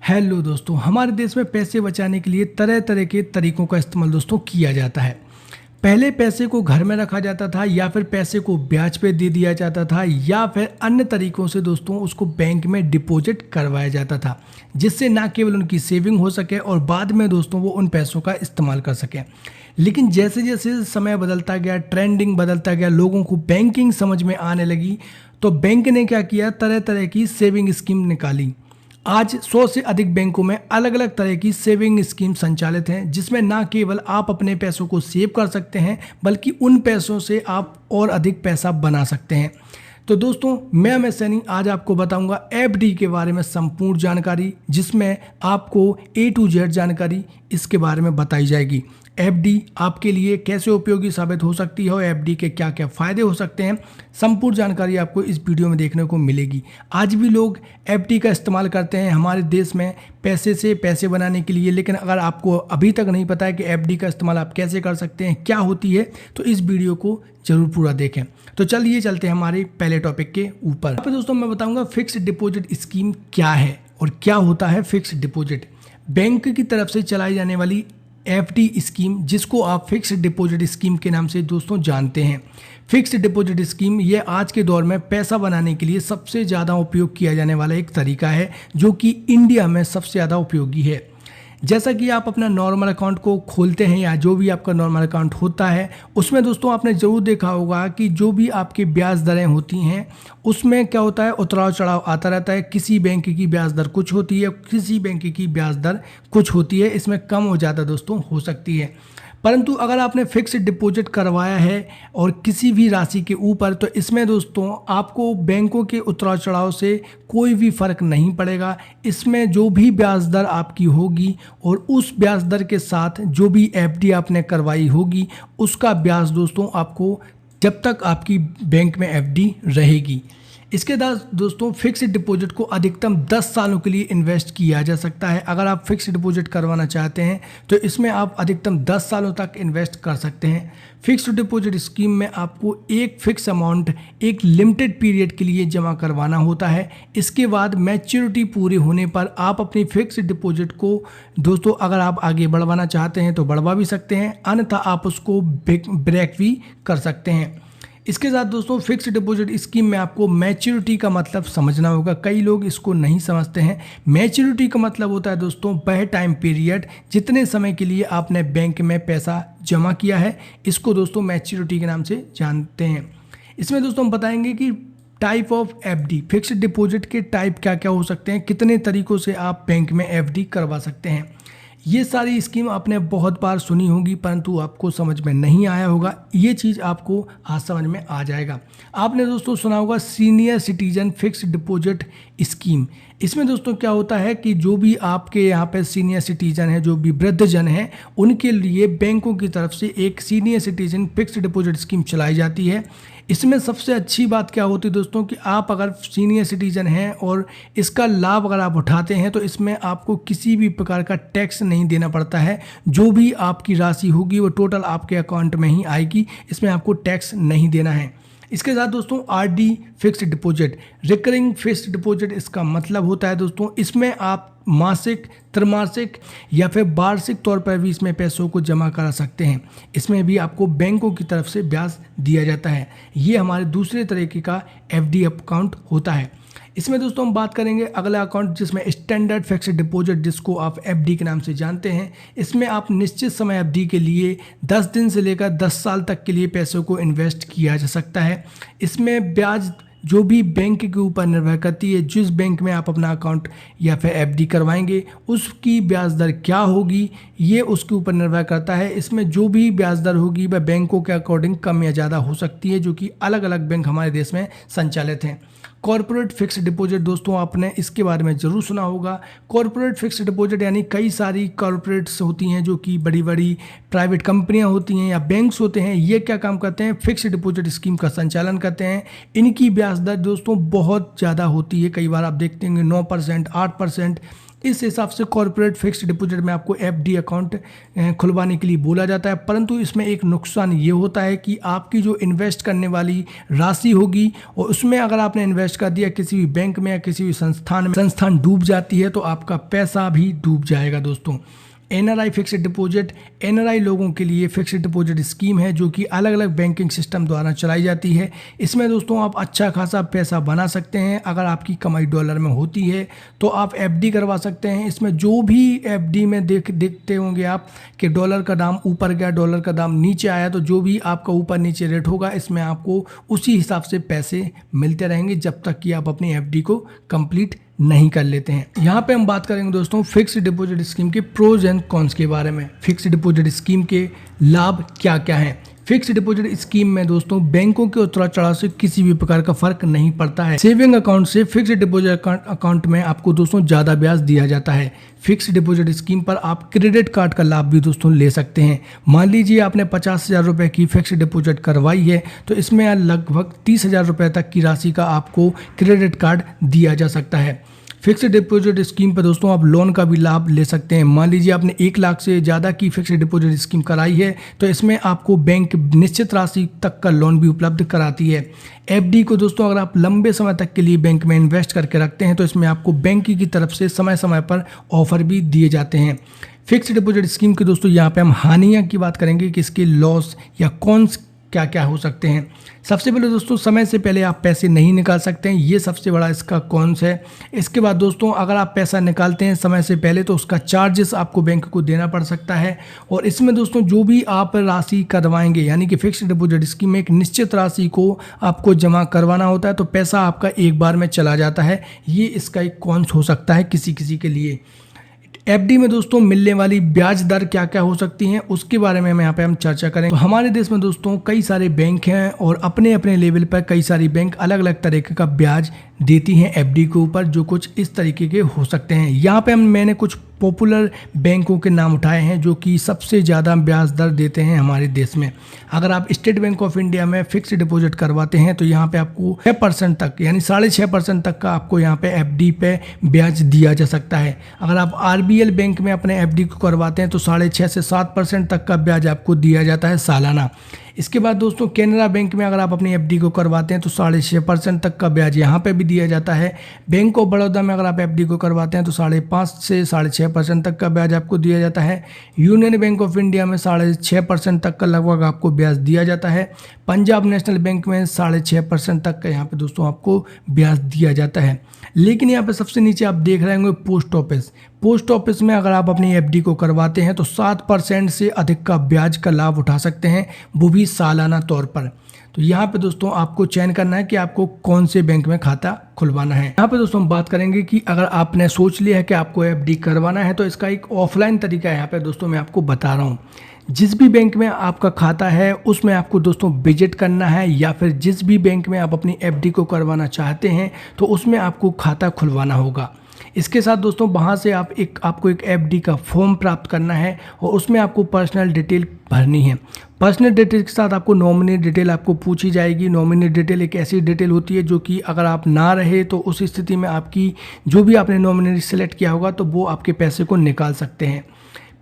Hello दोस्तों, हमारे देश में पैसे बचाने के लिए तरह तरह के तरीकों का इस्तेमाल दोस्तों किया जाता है। पहले पैसे को घर में रखा जाता था या फिर पैसे को ब्याज पे दे दिया जाता था या फिर अन्य तरीकों से दोस्तों उसको बैंक में डिपॉजिट करवाया जाता था, जिससे ना केवल उनकी सेविंग हो सके और बाद में दोस्तों वो उन पैसों का इस्तेमाल कर सकें। लेकिन जैसे जैसे समय बदलता गया, ट्रेंडिंग बदलता गया, लोगों को बैंकिंग समझ में आने लगी, तो बैंक ने क्या किया, तरह तरह की सेविंग स्कीम निकाली। आज 100 से अधिक बैंकों में अलग अलग तरह की सेविंग स्कीम संचालित हैं, जिसमें ना केवल आप अपने पैसों को सेव कर सकते हैं बल्कि उन पैसों से आप और अधिक पैसा बना सकते हैं। तो दोस्तों, मैं सैनी आज आपको बताऊंगा एफडी के बारे में संपूर्ण जानकारी, जिसमें आपको A to Z जानकारी इसके बारे में बताई जाएगी। एफडी आपके लिए कैसे उपयोगी साबित हो सकती है और एफडी के क्या क्या फ़ायदे हो सकते हैं, संपूर्ण जानकारी आपको इस वीडियो में देखने को मिलेगी। आज भी लोग एफडी का इस्तेमाल करते हैं हमारे देश में पैसे से पैसे बनाने के लिए, लेकिन अगर आपको अभी तक नहीं पता है कि एफडी का इस्तेमाल आप कैसे कर सकते हैं, क्या होती है, तो इस वीडियो को जरूर पूरा देखें। तो चलिए चलते हैं हमारे पहले टॉपिक के ऊपर। यहाँ पे दोस्तों मैं बताऊँगा फिक्स्ड डिपॉजिट स्कीम क्या है और क्या होता है फिक्स्ड डिपॉजिट। बैंक की तरफ से चलाई जाने वाली एफडी स्कीम, जिसको आप फिक्स्ड डिपॉजिट स्कीम के नाम से दोस्तों जानते हैं। फिक्स्ड डिपॉजिट स्कीम ये आज के दौर में पैसा बनाने के लिए सबसे ज़्यादा उपयोग किया जाने वाला एक तरीका है, जो कि इंडिया में सबसे ज़्यादा उपयोगी है। जैसा कि आप अपना नॉर्मल अकाउंट को खोलते हैं या जो भी आपका नॉर्मल अकाउंट होता है, उसमें दोस्तों आपने ज़रूर देखा होगा कि जो भी आपकी ब्याज दरें होती हैं उसमें क्या होता है, उतराव चढ़ाव आता रहता है। किसी बैंक की ब्याज दर कुछ होती है, किसी बैंक की ब्याज दर कुछ होती है, इसमें कम हो ज़्यादा दोस्तों हो सकती है। परंतु अगर आपने फिक्स्ड डिपॉजिट करवाया है और किसी भी राशि के ऊपर, तो इसमें दोस्तों आपको बैंकों के उतार चढ़ाव से कोई भी फर्क नहीं पड़ेगा। इसमें जो भी ब्याज दर आपकी होगी और उस ब्याज दर के साथ जो भी एफडी आपने करवाई होगी, उसका ब्याज दोस्तों आपको जब तक आपकी बैंक में एफडी रहेगी। इसके बाद दोस्तों फिक्स्ड डिपॉजिट को अधिकतम 10 सालों के लिए इन्वेस्ट किया जा सकता है। अगर आप फिक्स्ड डिपॉजिट करवाना चाहते हैं तो इसमें आप अधिकतम 10 सालों तक इन्वेस्ट कर सकते हैं। फिक्स्ड डिपॉजिट स्कीम में आपको एक फिक्स अमाउंट एक लिमिटेड पीरियड के लिए जमा करवाना होता है। इसके बाद मैच्योरिटी पूरे होने पर आप अपनी फिक्स्ड डिपॉजिट को दोस्तों अगर आप आगे बढ़वाना चाहते हैं तो बढ़वा भी सकते हैं, अन्यथा आप उसको ब्रेक भी कर सकते हैं। इसके साथ दोस्तों फिक्स्ड डिपॉजिट स्कीम में आपको मैच्योरिटी का मतलब समझना होगा। कई लोग इसको नहीं समझते हैं। मैच्योरिटी का मतलब होता है दोस्तों वह टाइम पीरियड जितने समय के लिए आपने बैंक में पैसा जमा किया है, इसको दोस्तों मैच्योरिटी के नाम से जानते हैं। इसमें दोस्तों हम बताएंगे कि type of FD, fixed deposit के टाइप क्या क्या हो सकते हैं, कितने तरीकों से आप बैंक में एफडी करवा सकते हैं। ये सारी स्कीम आपने बहुत बार सुनी होगी, परंतु आपको समझ में नहीं आया होगा। ये चीज़ आपको आज समझ में आ जाएगा। आपने दोस्तों सुना होगा senior citizen fixed deposit scheme. इसमें दोस्तों क्या होता है कि जो भी आपके यहाँ पे सीनियर सिटीजन है, जो भी वृद्धजन हैं, उनके लिए बैंकों की तरफ से एक senior citizen fixed deposit scheme चलाई जाती है। इसमें सबसे अच्छी बात क्या होती है दोस्तों कि आप अगर सीनियर सिटीजन हैं और इसका लाभ अगर आप उठाते हैं तो इसमें आपको किसी भी प्रकार का टैक्स नहीं देना पड़ता है। जो भी आपकी राशि होगी वो टोटल आपके अकाउंट में ही आएगी, इसमें आपको टैक्स नहीं देना है। इसके साथ दोस्तों RD fixed deposit, recurring fixed deposit, इसका मतलब होता है दोस्तों इसमें आप मासिक, त्रैमासिक या फिर वार्षिक तौर पर भी इसमें पैसों को जमा करा सकते हैं। इसमें भी आपको बैंकों की तरफ से ब्याज दिया जाता है। ये हमारे दूसरे तरीके का एफडी अकाउंट होता है। इसमें दोस्तों हम बात करेंगे अगला अकाउंट, जिसमें स्टैंडर्ड फिक्स्ड डिपॉजिट, जिसको आप एफडी के नाम से जानते हैं। इसमें आप निश्चित समय अवधि के लिए 10 दिन से लेकर 10 साल तक के लिए पैसों को इन्वेस्ट किया जा सकता है। इसमें ब्याज जो भी बैंक के ऊपर निर्भर करती है, जिस बैंक में आप अपना अकाउंट या फिर एफडी करवाएंगे उसकी ब्याज दर क्या होगी, ये उसके ऊपर निर्भर करता है। इसमें जो भी ब्याज दर होगी वह बैंकों के अकॉर्डिंग कम या ज़्यादा हो सकती है, जो कि अलग अलग बैंक हमारे देश में संचालित हैं। कॉर्पोरेट फिक्स्ड डिपॉजिट दोस्तों आपने इसके बारे में ज़रूर सुना होगा। कॉर्पोरेट फिक्स्ड डिपॉजिट यानी कई सारी कॉर्पोरेट्स होती हैं, जो कि बड़ी बड़ी प्राइवेट कंपनियां होती हैं या बैंक्स होते हैं। ये क्या काम करते हैं, फिक्स्ड डिपॉजिट स्कीम का संचालन करते हैं। इनकी ब्याज दर दोस्तों बहुत ज़्यादा होती है। कई बार आप देखते होंगे 9%, 8%, इस हिसाब से कॉर्पोरेट फिक्स्ड डिपॉजिट में आपको एफडी अकाउंट खुलवाने के लिए बोला जाता है। परंतु इसमें एक नुकसान ये होता है कि आपकी जो इन्वेस्ट करने वाली राशि होगी और उसमें अगर आपने इन्वेस्ट कर दिया किसी भी बैंक में या किसी भी संस्थान डूब जाती है तो आपका पैसा भी डूब जाएगा दोस्तों। एनआरआई फिक्स्ड डिपॉजिट एनआरआई लोगों के लिए फिक्स्ड डिपॉजिट स्कीम है जो कि अलग अलग बैंकिंग सिस्टम द्वारा चलाई जाती है। इसमें दोस्तों आप अच्छा खासा पैसा बना सकते हैं। अगर आपकी कमाई डॉलर में होती है तो आप एफडी करवा सकते हैं। इसमें जो भी एफडी में देखते होंगे आप कि डॉलर का दाम ऊपर गया, डॉलर का दाम नीचे आया, तो जो भी आपका ऊपर नीचे रेट होगा इसमें आपको उसी हिसाब से पैसे मिलते रहेंगे जब तक कि आप अपनी एफडी को कंप्लीट नहीं कर लेते हैं। यहाँ पे हम बात करेंगे दोस्तों फिक्स्ड डिपॉजिट स्कीम के प्रोज एंड कॉन्स के बारे में। फिक्स्ड डिपॉजिट स्कीम के लाभ क्या क्या हैं। फिक्स्ड डिपॉजिट स्कीम में दोस्तों बैंकों के उतार चढ़ाव से किसी भी प्रकार का फर्क नहीं पड़ता है। सेविंग अकाउंट से फिक्स्ड डिपॉजिट अकाउंट में आपको दोस्तों ज़्यादा ब्याज दिया जाता है। फिक्स्ड डिपॉजिट स्कीम पर आप क्रेडिट कार्ड का लाभ भी दोस्तों ले सकते हैं। मान लीजिए आपने 50,000 रुपये की फिक्स्ड डिपॉजिट करवाई है तो इसमें लगभग 30,000 रुपये तक की राशि का आपको क्रेडिट कार्ड दिया जा सकता है। फिक्स्ड डिपॉजिट स्कीम पर दोस्तों आप लोन का भी लाभ ले सकते हैं। मान लीजिए आपने 1 लाख से ज़्यादा की फिक्स्ड डिपॉजिट स्कीम कराई है तो इसमें आपको बैंक निश्चित राशि तक का लोन भी उपलब्ध कराती है। एफडी को दोस्तों अगर आप लंबे समय तक के लिए बैंक में इन्वेस्ट करके रखते हैं तो इसमें आपको बैंक की तरफ से समय समय पर ऑफर भी दिए जाते हैं। फिक्स्ड डिपॉजिट स्कीम के दोस्तों यहाँ पे हम हानियाँ की बात करेंगे कि इसके लॉस या कॉन्स क्या क्या हो सकते हैं। सबसे पहले दोस्तों समय से पहले आप पैसे नहीं निकाल सकते हैं, ये सबसे बड़ा इसका कॉन्स है। इसके बाद दोस्तों अगर आप पैसा निकालते हैं समय से पहले तो उसका चार्जेस आपको बैंक को देना पड़ सकता है। और इसमें दोस्तों जो भी आप राशि करवाएंगे यानी कि फिक्स्ड डिपॉजिट स्कीम में एक निश्चित राशि को आपको जमा करवाना होता है तो पैसा आपका एक बार में चला जाता है। ये इसका एक कॉन्स हो सकता है किसी किसी के लिए। एफडी में दोस्तों मिलने वाली ब्याज दर क्या क्या हो सकती हैं उसके बारे में यहाँ पे हम चर्चा करेंगे। तो हमारे देश में दोस्तों कई सारे बैंक हैं और अपने अपने लेवल पर कई सारी बैंक अलग अलग तरीके का ब्याज देती हैं एफडी के ऊपर, जो कुछ इस तरीके के हो सकते हैं। यहाँ पे मैंने कुछ पॉपुलर बैंकों के नाम उठाए हैं जो कि सबसे ज़्यादा ब्याज दर देते हैं हमारे देश में। अगर आप स्टेट बैंक ऑफ इंडिया में फिक्स्ड डिपॉजिट करवाते हैं तो यहाँ पे आपको 6% तक यानी 6.5% तक का आपको यहाँ पे एफडी पे ब्याज दिया जा सकता है। अगर आप आरबीएल बैंक में अपने एफडी को करवाते हैं तो 6.5 से 7% तक का ब्याज आपको दिया जाता है सालाना। इसके बाद दोस्तों कैनरा बैंक में अगर आप अपनी एफडी को करवाते हैं तो 6.5% तक का ब्याज यहाँ पे भी दिया जाता है। बैंक ऑफ बड़ौदा में अगर आप एफडी को करवाते हैं तो 5.5 से 6.5% तक का ब्याज आपको दिया जाता है। यूनियन बैंक ऑफ इंडिया में 6.5% तक का लगभग आपको ब्याज दिया जाता है। पंजाब नेशनल बैंक में 6.5% तक का यहाँ पे दोस्तों आपको ब्याज दिया जाता है। लेकिन यहाँ पे सबसे नीचे आप देख रहे होंगे पोस्ट ऑफिस में अगर आप अपनी एफडी को करवाते हैं तो 7% से अधिक का ब्याज का लाभ उठा सकते हैं, वो भी सालाना तौर पर। तो यहाँ पे दोस्तों आपको चयन करना है कि आपको कौन से बैंक में खाता खुलवाना है। यहाँ पे दोस्तों हम बात करेंगे कि अगर आपने सोच लिया है कि आपको एफडी करवाना है तो इसका एक ऑफलाइन तरीका है। यहाँ पे दोस्तों मैं आपको बता रहा हूँ, जिस भी बैंक में आपका खाता है उसमें आपको दोस्तों विजिट करना है या फिर जिस भी बैंक में आप अपनी एफडी को करवाना चाहते हैं तो उसमें आपको खाता खुलवाना होगा। इसके साथ दोस्तों वहाँ से आपको एक एफडी का फॉर्म प्राप्त करना है और उसमें आपको पर्सनल डिटेल भरनी है। पर्सनल डिटेल के साथ आपको नॉमिनी डिटेल आपको पूछी जाएगी। नॉमिनी डिटेल एक ऐसी डिटेल होती है जो कि अगर आप ना रहे तो उस स्थिति में आपकी जो भी आपने नॉमिनी सेलेक्ट किया होगा तो वो आपके पैसे को निकाल सकते हैं।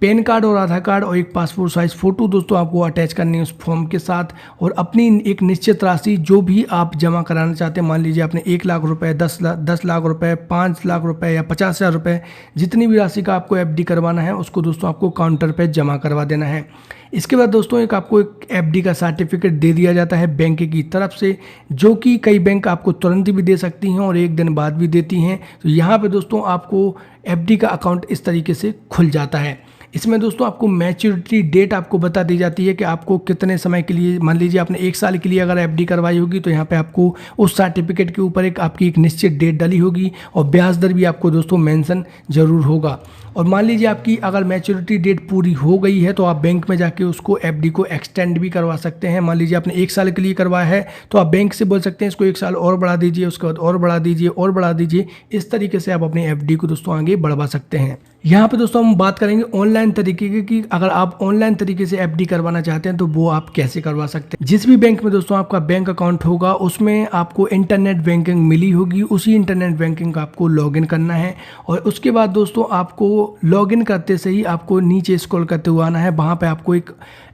पैन कार्ड और आधार कार्ड और एक पासपोर्ट साइज फ़ोटो दोस्तों आपको अटैच करनी है उस फॉर्म के साथ और अपनी एक निश्चित राशि जो भी आप जमा कराना चाहते हैं, मान लीजिए आपने 1 लाख रुपए, 10 लाख रुपए, 5 लाख रुपए या 50,000 रुपये, जितनी भी राशि का आपको एफडी करवाना है उसको दोस्तों आपको काउंटर पे जमा करवा देना है। इसके बाद दोस्तों आपको एक एफडी का सर्टिफिकेट दे दिया जाता है बैंक की तरफ से, जो कि कई बैंक आपको तुरंत भी दे सकती हैं और 1 दिन बाद भी देती हैं। तो यहाँ पे दोस्तों आपको एफडी का अकाउंट इस तरीके से खुल जाता है। इसमें दोस्तों आपको मैच्योरिटी डेट आपको बता दी जाती है कि आपको कितने समय के लिए, मान लीजिए आपने 1 साल के लिए अगर एफडी करवाई होगी तो यहाँ पे आपको उस सर्टिफिकेट के ऊपर आपकी एक निश्चित डेट डली होगी और ब्याज दर भी आपको दोस्तों मेंशन जरूर होगा। और मान लीजिए आपकी अगर मैच्योरिटी डेट पूरी हो गई है तो आप बैंक में जाके उसको एफडी को एक्सटेंड भी करवा सकते हैं। मान लीजिए आपने 1 साल के लिए करवाया है तो आप बैंक से बोल सकते हैं इसको 1 साल और बढ़ा दीजिए, उसके बाद और बढ़ा दीजिए और बढ़ा दीजिए। इस तरीके से आप अपनी एफडी को दोस्तों आगे बढ़वा सकते हैं। यहाँ पे दोस्तों हम बात करेंगे ऑनलाइन तरीके की कि अगर आप ऑनलाइन तरीके से एफडी करवाना चाहते हैं तो वो आप कैसे करवा सकते हैं। जिस भी बैंक में दोस्तों आपका बैंक अकाउंट होगा उसमें आपको इंटरनेट बैंकिंग मिली होगी, उसी इंटरनेट बैंकिंग का आपको लॉगिन करना है और उसके बाद दोस्तों आपको लॉगिन करते से ही आपको नीचे स्क्रॉल करते हुए आना है। वहाँ पे आपको एक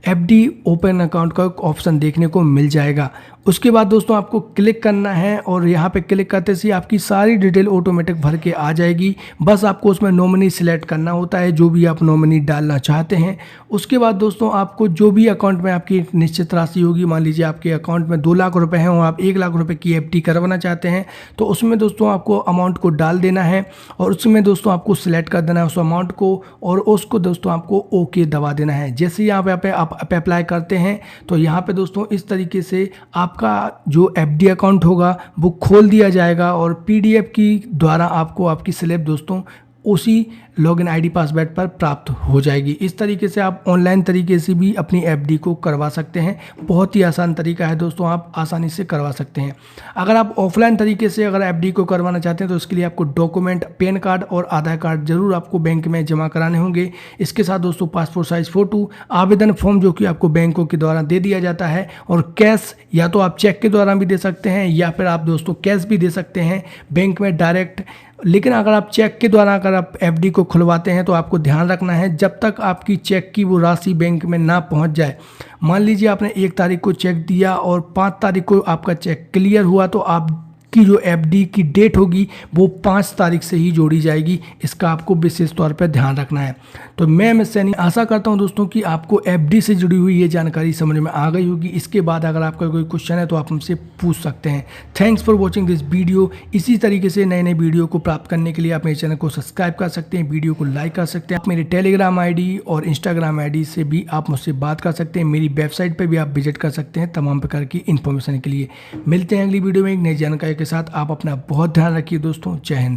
एफडी ओपन अकाउंट का ऑप्शन देखने को मिल जाएगा। उसके बाद दोस्तों आपको क्लिक करना है और यहाँ पे क्लिक करते से आपकी सारी डिटेल ऑटोमेटिक भर के आ जाएगी। बस आपको उसमें नॉमिनी सिलेक्ट करना होता है, जो भी आप नॉमिनी डालना चाहते हैं। उसके बाद दोस्तों आपको जो भी अकाउंट में आपकी निश्चित राशि होगी, मान लीजिए आपके अकाउंट में 2 लाख रुपए हैं और आप 1 लाख रुपए की एफडी करवाना चाहते हैं, तो उसमें दोस्तों आपको अमाउंट को डाल देना है और उसमें दोस्तों आपको सिलेक्ट कर देना है उस अमाउंट को और उसको दोस्तों आपको ओके दबा देना है। जैसे ही यहाँ पे आप अप्लाई करते हैं तो यहाँ पे दोस्तों इस तरीके से आपका जो एफडी अकाउंट होगा वो खोल दिया जाएगा और पीडीएफ की द्वारा आपको आपकी स्लिप दोस्तों उसी लॉगिन आईडी पासवर्ड पर प्राप्त हो जाएगी। इस तरीके से आप ऑनलाइन तरीके से भी अपनी एफडी को करवा सकते हैं। बहुत ही आसान तरीका है दोस्तों, आप आसानी से करवा सकते हैं। अगर आप ऑफलाइन तरीके से अगर एफडी को करवाना चाहते हैं तो इसके लिए आपको डॉक्यूमेंट पैन कार्ड और आधार कार्ड जरूर आपको बैंक में जमा कराने होंगे। इसके साथ दोस्तों पासपोर्ट साइज फ़ोटो, आवेदन फॉर्म जो कि आपको बैंकों के द्वारा दे दिया जाता है और कैश या तो आप चेक के द्वारा भी दे सकते हैं या फिर आप दोस्तों कैश भी दे सकते हैं बैंक में डायरेक्ट। लेकिन अगर आप चेक के द्वारा अगर आप एफडी को खुलवाते हैं तो आपको ध्यान रखना है जब तक आपकी चेक की वो राशि बैंक में ना पहुंच जाए। मान लीजिए आपने 1 तारीख को चेक दिया और 5 तारीख को आपका चेक क्लियर हुआ तो आप की जो एफडी की डेट होगी वो 5 तारीख से ही जोड़ी जाएगी। इसका आपको विशेष तौर पर ध्यान रखना है। तो मैं एम एस सैनी आशा करता हूं दोस्तों कि आपको एफडी से जुड़ी हुई ये जानकारी समझ में आ गई होगी। इसके बाद अगर आपका कोई क्वेश्चन है तो आप हमसे पूछ सकते हैं। Thanks for watching this video. इसी तरीके से नए नए वीडियो को प्राप्त करने के लिए आप मेरे चैनल को सब्सक्राइब कर सकते हैं, वीडियो को लाइक कर सकते हैं। आप मेरे टेलीग्राम ID और इंस्टाग्राम ID से भी आप मुझसे बात कर सकते हैं। मेरी वेबसाइट पर भी आप विजिट कर सकते हैं तमाम प्रकार की इन्फॉर्मेशन के लिए। मिलते हैं अगली वीडियो में एक नई जानकारी के साथ। आप अपना बहुत ध्यान रखिए दोस्तों। जय हिंद।